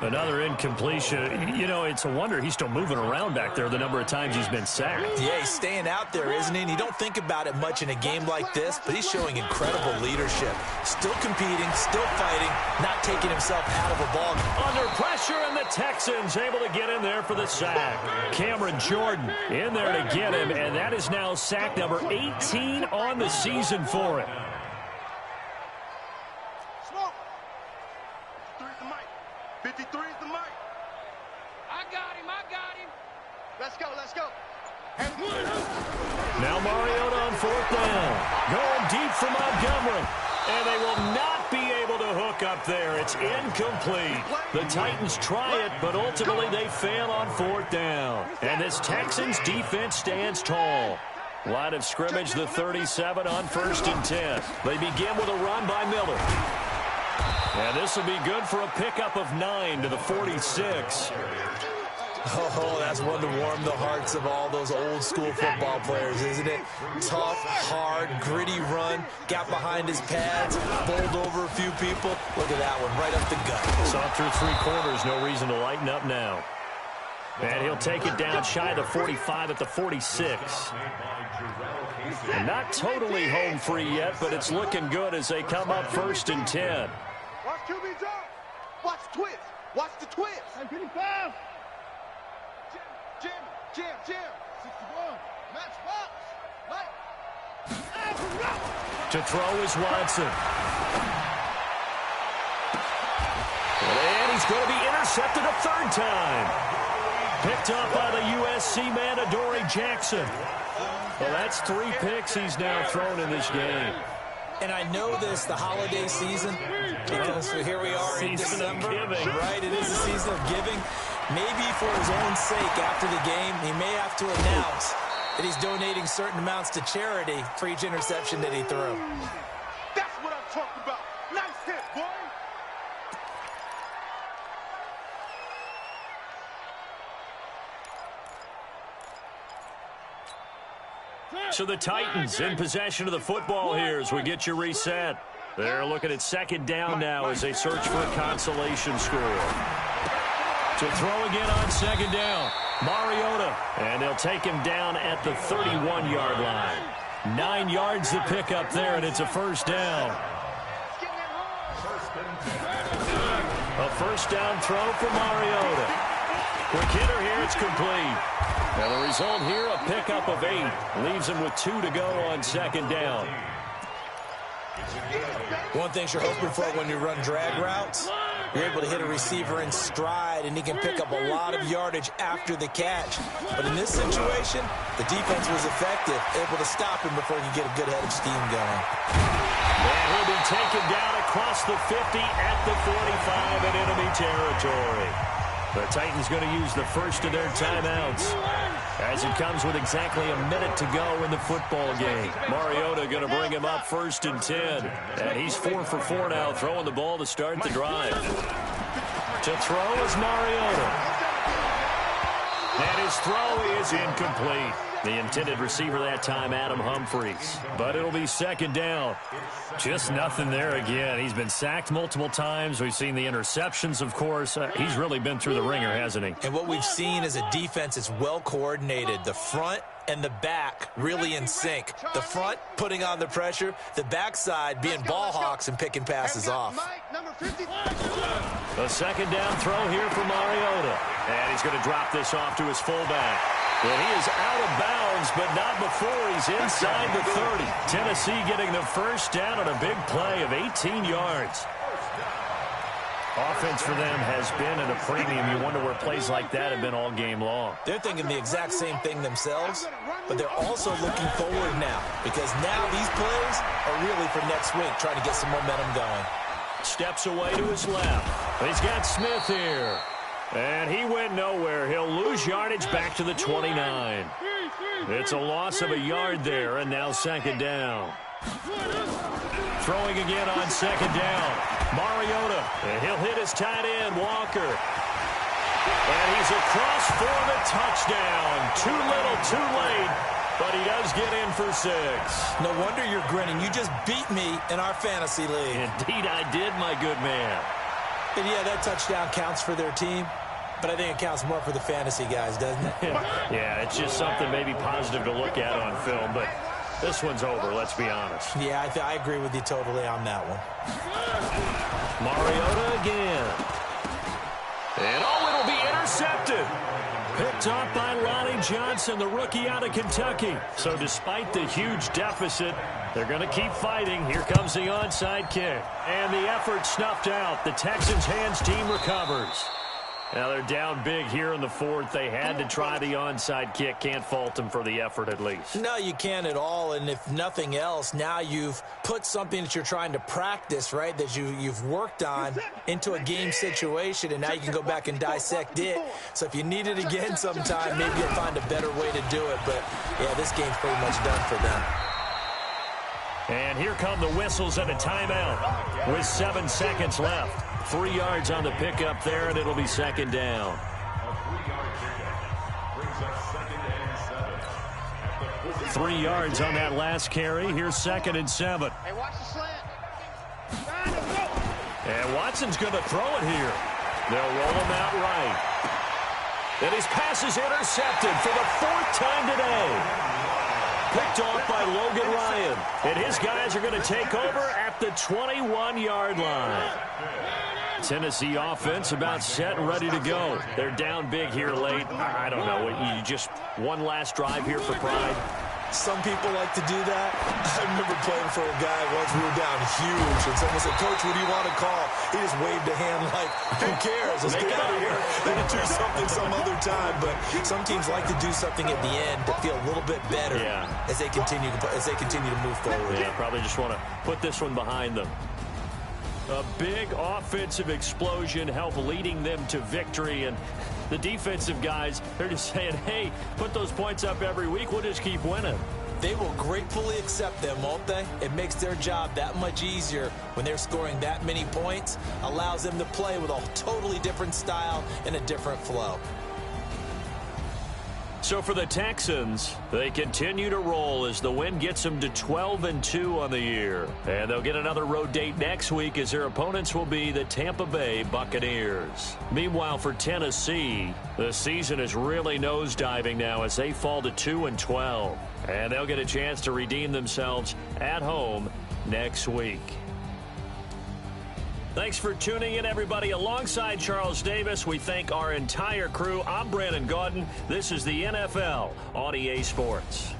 E: Another incompletion. You know, it's a wonder he's still moving around back there the number of times he's been sacked.
H: Yeah, he's staying out there, isn't he? And you don't think about it much in a game like this, but he's showing incredible leadership. Still competing, still fighting, not taking himself out of a ball.
E: Under pressure, and the Texans able to get in there for the sack. Cameron Jordan in there to get him, and that is now sack number 18 on the season for him.
F: 53's the mic. I got him. Let's go.
E: Now Mariota on 4th down. Going deep for Montgomery. And they will not be able to hook up there. It's incomplete. The Titans try it, but ultimately they fail on 4th down. And this Texans defense stands tall. Line of scrimmage, the 37 on 1st and 10. They begin with a run by Miller. And this will be good for a pickup of 9 to the 46.
H: Oh, that's one to warm the hearts of all those old-school football players, isn't it? Tough, hard, gritty run, got behind his pads, bowled over a few people. Look at that one, right up the gut.
E: Saw through 3 quarters, no reason to lighten up now. And he'll take it down shy of the 45 at the 46. And not totally home free yet, but it's looking good as they come up 1st and 10.
F: Watch QB drop. Watch the twist. Watch the twist. 55. Jim. 61. Match box.
E: To throw is Watson. And he's going to be intercepted a 3rd time. Picked up by the USC man, Adoree Jackson. Well, that's 3 picks he's now thrown in this game.
H: And I know this, the holiday season, because here we are in December, right? It is a season of giving. Maybe for his own sake after the game, he may have to announce that he's donating certain amounts to charity for each interception that he threw.
F: That's what I'm talking about. Nice hit, boy.
E: So the Titans in possession of the football here as we get you reset. They're looking at 2nd down now as they search for a consolation score. To throw again on 2nd down, Mariota. And they'll take him down at the 31-yard line. 9 yards to pick up there, and it's a 1st down. A 1st down throw for Mariota. Quick hitter here, it's complete. Now the result here, a pickup of 8. Leaves him with 2 to go on 2nd down.
H: One thing you're hoping for when you run drag routes, you're able to hit a receiver in stride, and he can pick up a lot of yardage after the catch. But in this situation, the defense was effective, able to stop him before he could get a good head of steam going.
E: And he'll be taken down across the 50 at the 45 in enemy territory. The Titans going to use the first of their timeouts as it comes with exactly a minute to go in the football game. Mariota going to bring him up 1st and 10. And he's 4 for 4 now, throwing the ball to start the drive. To throw is Mariota. And his throw is incomplete. The intended receiver that time, Adam Humphries. But it'll be 2nd down. Just nothing there again. He's been sacked multiple times. We've seen the interceptions, of course. He's really been through the ringer, hasn't he?
H: And what we've seen is a defense that's well coordinated. The front and the back really in sync. The front putting on the pressure. The backside being ball hawks and picking passes off.
E: A 2nd down throw here for Mariota. And he's going to drop this off to his fullback. Well, he is out of bounds, but not before he's inside the 30. Tennessee getting the 1st down on a big play of 18 yards. Offense for them has been at a premium. You wonder where plays like that have been all game long.
H: They're thinking the exact same thing themselves, but they're also looking forward now because now these plays are really for next week, trying to get some momentum going.
E: Steps away to his left. He's got Smith here. And he went nowhere. He'll lose yardage back to the 29. It's a loss of a yard there, and now 2nd down. Throwing again on 2nd down. Mariota, and he'll hit his tight end, Walker. And he's across for the touchdown. Too little, too late, but he does get in for 6.
H: No wonder you're grinning. You just beat me in our fantasy league.
E: Indeed I did, my good man.
H: And yeah, that touchdown counts for their team, but I think it counts more for the fantasy guys, doesn't it?
E: Yeah, it's just something maybe positive to look at on film, but this one's over, let's be honest.
H: Yeah, I agree with you totally on that one.
E: Mariota again. And it'll be intercepted. Picked off by Lonnie Johnson, the rookie out of Kentucky. So despite the huge deficit, they're going to keep fighting. Here comes the onside kick. And the effort snuffed out. The Texans' hands team recovers. Now they're down big here in the fourth. They had to try the onside kick. Can't fault them for the effort at least.
H: No, you can't at all. And if nothing else, now you've put something that you're trying to practice, right, that you've worked on into a game situation, and now you can go back and dissect it. So if you need it again sometime, maybe you'll find a better way to do it. But, yeah, this game's pretty much done for them.
E: And here come the whistles and a timeout with 7 seconds left. 3 yards on the pickup there, and it'll be second down.
G: A 3-yard pickup brings up 2nd and 7.
E: 3 yards on that last carry. Here's 2nd and 7.
F: Hey, watch the slant.
E: And Watson's going to throw it here. They'll roll him out right. And his pass is intercepted for the 4th time today. Picked off by Logan Ryan. And his guys are going to take over at the 21-yard line. Tennessee offense about set and ready to go. They're down big here late. I don't know. You just one last drive here for pride.
H: Some people like to do that. I remember playing for a guy once. We were down huge, and someone said, "Coach, what do you want to call?" He just waved a hand like, "Who cares? Let's get out of here. They can do something some other time." But some teams like to do something at the end to feel a little bit better as they continue to move forward.
E: Yeah, probably just want to put this one behind them. A big offensive explosion helped leading them to victory, and the defensive guys, they're just saying, hey, put those points up every week. We'll just keep winning.
H: They will gratefully accept them, won't they? It makes their job that much easier when they're scoring that many points, allows them to play with a totally different style and a different flow.
E: So for the Texans, they continue to roll as the win gets them to 12-2 on the year. And they'll get another road date next week as their opponents will be the Tampa Bay Buccaneers. Meanwhile, for Tennessee, the season is really nosediving now as they fall to 2-12. And they'll get a chance to redeem themselves at home next week. Thanks for tuning in, everybody. Alongside Charles Davis, we thank our entire crew. I'm Brandon Gaudin. This is the NFL on EA Sports.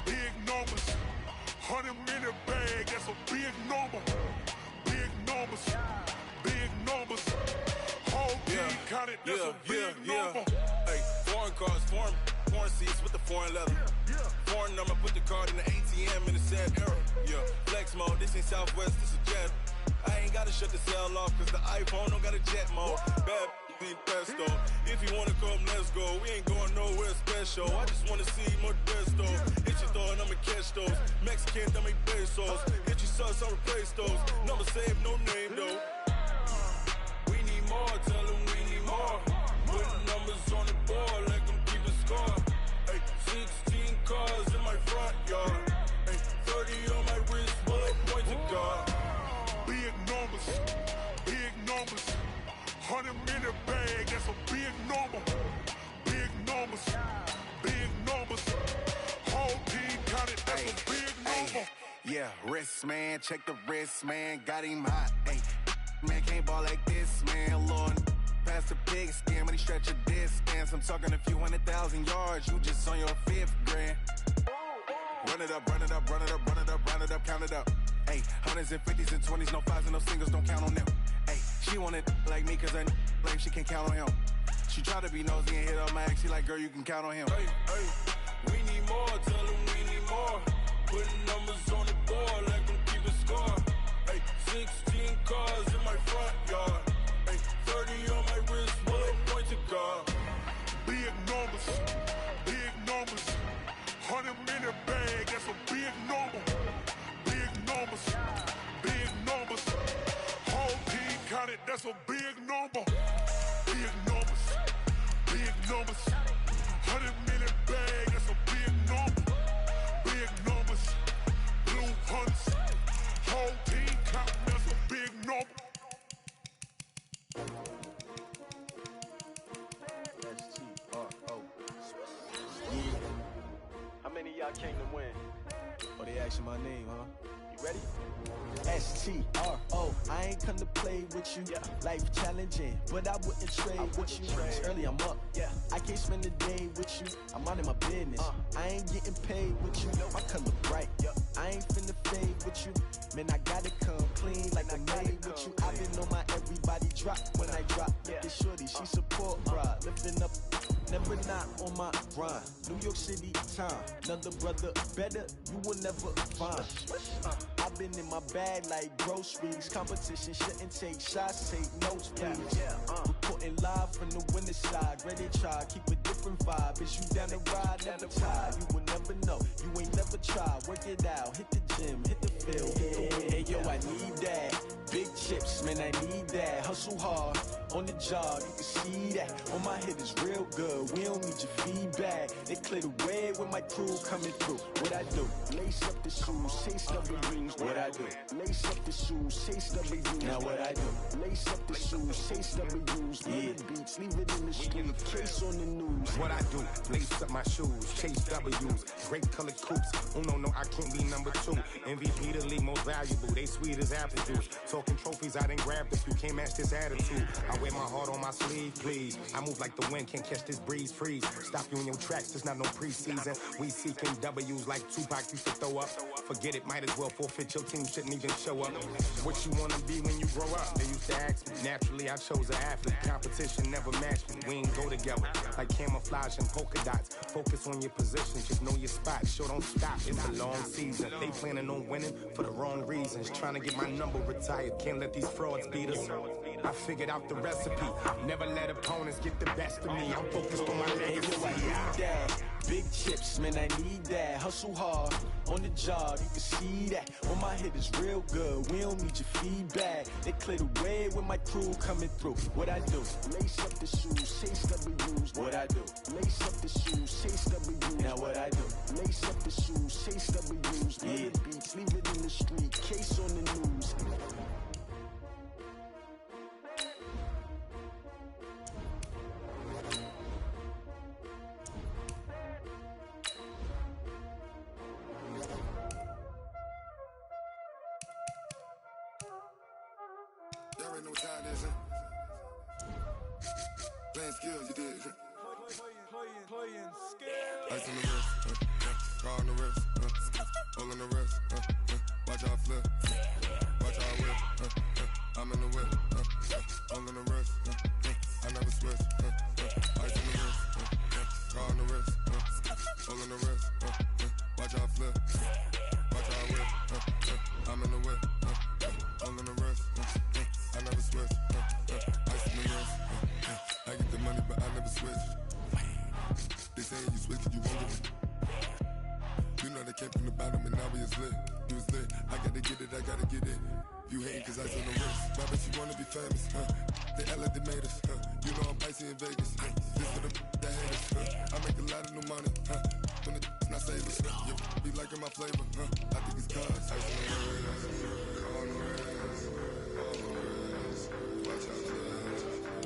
I: Big numbers, 100-minute bag, that's a big number. Big numbers, whole team counted, that's a big number.
J: Hey, foreign cars, foreign seats with the foreign leather. Foreign number, put the card in the ATM in the sad era. Yeah, flex mode, this ain't Southwest, this is Jet. I ain't gotta shut the cell off, cause the iPhone don't got a jet mode. Bad pesto. If you wanna come, let's go. We ain't going nowhere special. I just wanna see more pesto. Hit your thought, I'ma catch those. Mexican, I make pesos. Hit your sauce, I'll replace those. Number save, no name though. We need more, tell them we need more. Putting numbers on the board like I'm keeping score. Hey, 16 cars in my front yard. Hey, 30 on my wrist, bullet point to God.
I: Big numbers, 100 in the bag, that's a big number. Big numbers, big numbers. Whole team counted, that's a big number.
J: Yeah, wrist man, check the wrist man, got him hot. Ay, man can't ball like this, man. Lord, pass the pig skin when he stretch a distance. I'm talking a few 100,000 yards, you just on your 5th grand. Run it up, run it up, run it up, run it up, run it up, count it up. Ay, 100s and 50s and 20s, no 5s and no singles, don't count on them. Ay, she want it like me, cause I like she can't count on him. She try to be nosy and hit up my ex, she like, girl, you can count on him. Hey, hey, we need more, tell them we need more. Putting numbers on the board, let them keep a score. Hey, 16 cars in my front yard. Hey, 30 on my wrist, bullet point to guard.
I: Big numbers, big numbers. 100 in the bag, that's a big number. Big numbers, big numbers. Whole team counted, that's a big number. Big numbers, big numbers. 100 in the bag, that's a big number. Big numbers, blue hunts. Whole team counting, that's a big number.
K: S-T-R-O. How many of y'all came to win?
L: Oh, they asking my name, huh?
K: You ready?
L: S-T-R-O. I ain't come to play with you.
K: Yeah.
L: Life challenging, but I wouldn't trade with you. It's early, I'm up.
K: Yeah.
L: I can't spend a day with you. I'm out of my business. I ain't getting paid with you. My color bright. I ain't finna fade with you. Man, I gotta come clean like I made with you. I've been on my everybody drop when I drop. Look at shorty, she support ride. Lifting up, never not on my grind. New York City time. Another brother better, you will never find. I've been in my bag like groceries. Competition shouldn't take shots, take notes, please. Reporting live from the winter side. Ready to try, keep a different vibe. Is you down the ride, never tired. You will never know, you ain't never tried. Work it out, hit the gym, hit the field, hit the wind. Hey yo, I need that. Big chips, man, I need that. Hustle hard, on the job, you can see that. On my head is real good, we don't need your feedback. They clear the way with my crew coming through. What I do? Lace up the shoes, chase W's. What I do? Lace up the shoes, chase W's. Now what I do? Lace up the shoes, chase W's. Yeah, beats, leave it in the street, case on the news.
M: What I do? Lace up my shoes, chase W's. Great colored coops. Oh no, I can't be number 2. MVP the league most valuable. They sweet as apple juice. Talking trophies, I didn't grab this. You can't match this attitude. I wear my heart on my sleeve, please. I move like the wind, can't catch this breeze. Freeze. Stop you in your tracks. There's not no preseason. We seeking W's like Tupac used to throw up. Forget it, might as well forfeit. Your team shouldn't even show up. What you wanna be when you grow up? They used to ask me. Naturally, I chose an athlete. Competition never matched me. We ain't go together like camouflage and polka dots. Focus on your position, just know your spot. Sure, don't stop. It's a long season. They planning on winning for the wrong reasons. Trying to get my number retired. Can't let these frauds beat us. I figured out the recipe. Never let opponents get the best of me. I'm focused on my legacy.
L: I need that. Big chips, man, I need that. Hustle hard, on the job, you can see that. On my head is real good, we don't need your feedback. They clear the way with my crew coming through. What I do? Lace up the shoes, chase W's. What I do? Lace up the shoes, chase W's. Now what I do? Lace up the shoes, chase W's. Yeah, beats, leave it in the street, case on the news.
I: Y'all already know what time it is, huh? Playing skills, you did.
K: Playing skills.
I: Ice on the wrist, car on the wrist, hole on the wrist, watch out flip, watch out whip, I'm in the whip, hole on the wrist, I never switch, ice on the wrist, car on the wrist, hole on the wrist, watch out flip, watch out whip, I'm in the whip, hole on the wrist, I never switch, ice on the wrist, I get the money but I never switch. They saying you switch, you won't get it. You know they came from the bottom and now we is lit. You was lit, I gotta get it, I gotta get it. You hating cause I on the wrist. Why bet you wanna be famous, They Ella they made us, You know I'm icy in Vegas, This for the that hate us, I make a lot of new money, When the not savers, You be liking my flavor, I think it's cause ice on the wrist, on the wrist, on the wrist. Watch out,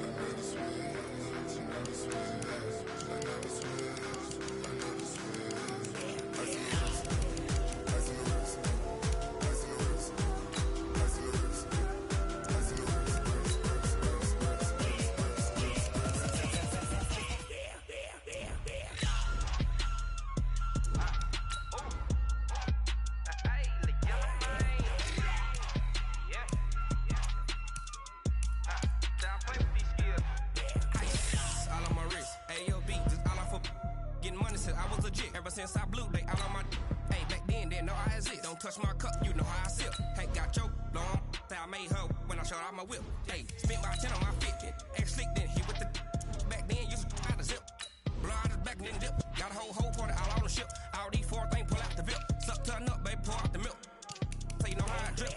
N: since I blew, they all on my. Hey, back then, didn't know I exist. Don't touch my cup, you know how I sip. Hey, got your long. I made her when I showed out my whip. Hey, spent about 10 on my 50. Ex-slick, then hit with the. Back then, used to out the zip. Blow out his back, then dip. Got a whole party all on the ship. All these 4 things pull out the VIP. Suck, turn up, baby, pour out the milk. So you know how I drip.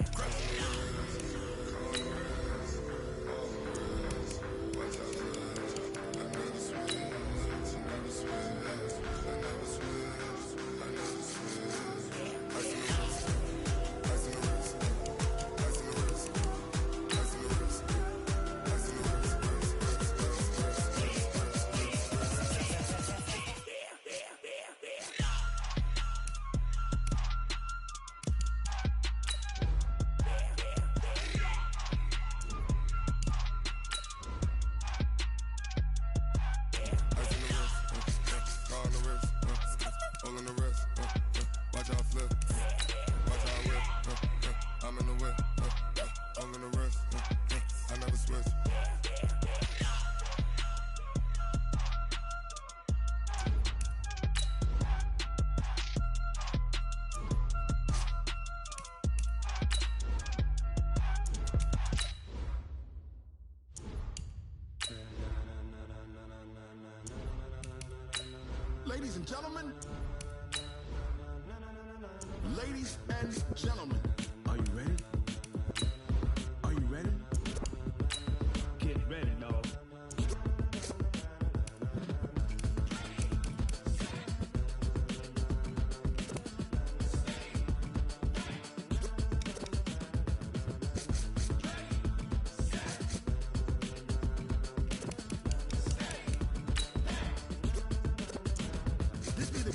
O: Ladies and gentlemen, ladies and gentlemen, are you ready? Are you ready? Get ready, dog.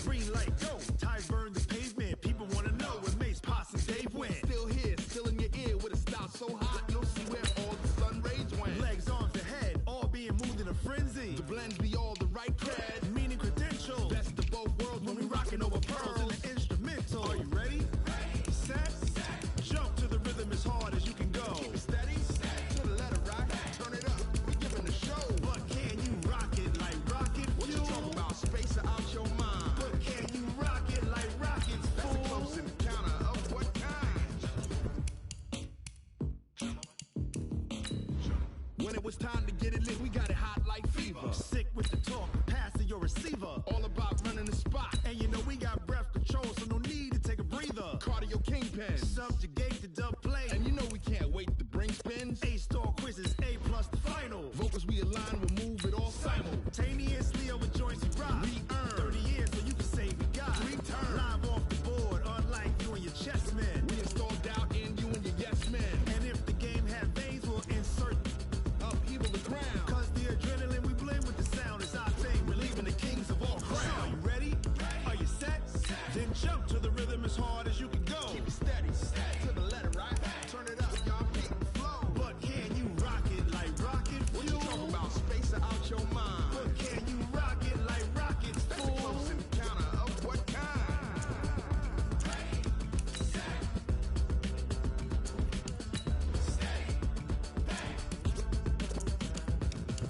P: Green light, go. Tires burn the pavement. People wanna know where Mace, Posse, and Dave went.
O: Still here, still in your ear with a style so hot, you'll see where all the sun rays went.
P: Legs, arms, the head, all being moved in a frenzy.
O: The blends be all the right cred,
P: meaning credentials.
O: Best of both worlds
P: when we rockin' over pearls in the instrumental. Are you ready? Set, jump to the rhythm as hard as you can go.
O: Steady, to the letter right, turn it up, we giving the show.
P: But can you rock it like rocket fuel?
O: What you talking about, spacer out your mind?
P: But can you rock it like rockets, fool?
O: That's a close encounter of what kind? When it was time to get it lit, we got it hot like fever.
P: Sick with the talk, pass to your receiver.
O: All about running the spot.
P: And you know we got breath control, so no need to take a breather.
O: Cardio kingpin,
P: subjugate the dub play.
O: And you know we can't wait to bring spins.
P: A-star quizzes, A+ the final.
O: Vocals we align, we'll move it all
P: simultaneously over joints we rock.
O: We earn
P: 30 years, so you can say we got
O: 3 turns.
P: Live off the board, unlike you and your chess men.
O: We install doubt in you and your yes men.
P: And if the game had veins, we'll insert
O: upheaval the crown.
P: Cause the adrenaline we blend with the sound is our thing. We're leaving the kings of all crowns. Are you ready? Are you set? Then jump to the rhythm as hard as you can go.
O: Keep it steady, to the letter right. Turn it up, y'all beat the flow.
P: But can you rock it like rocket fuel?
O: What you talking about, spacer out your mind?
P: But can you rock it like rockets,
O: That's
P: fool?
O: a close encounter of what kind?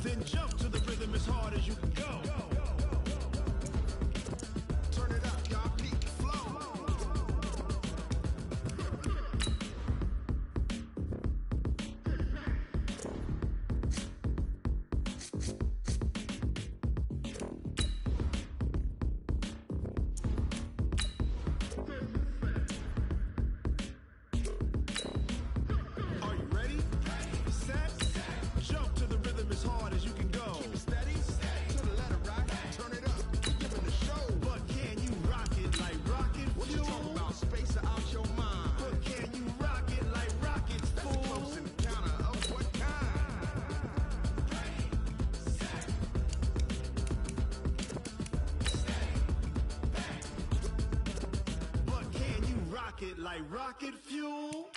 P: Then jump to the rhythm as hard as you can go.
O: Turn it up, y'all beat the flow.
P: Are you ready? Set, jump to the rhythm as hard as you can go.
O: Keep it steady, to the letter right. Turn it up, we giving the show.
P: But can you rock it like rocket
O: What you
P: fuel?
O: talking about, spacer out your mind?
P: But can you rock it like rockets,
O: That's a
P: fool?
O: close encounter of what kind?
P: But can you rock it like rocket fuel?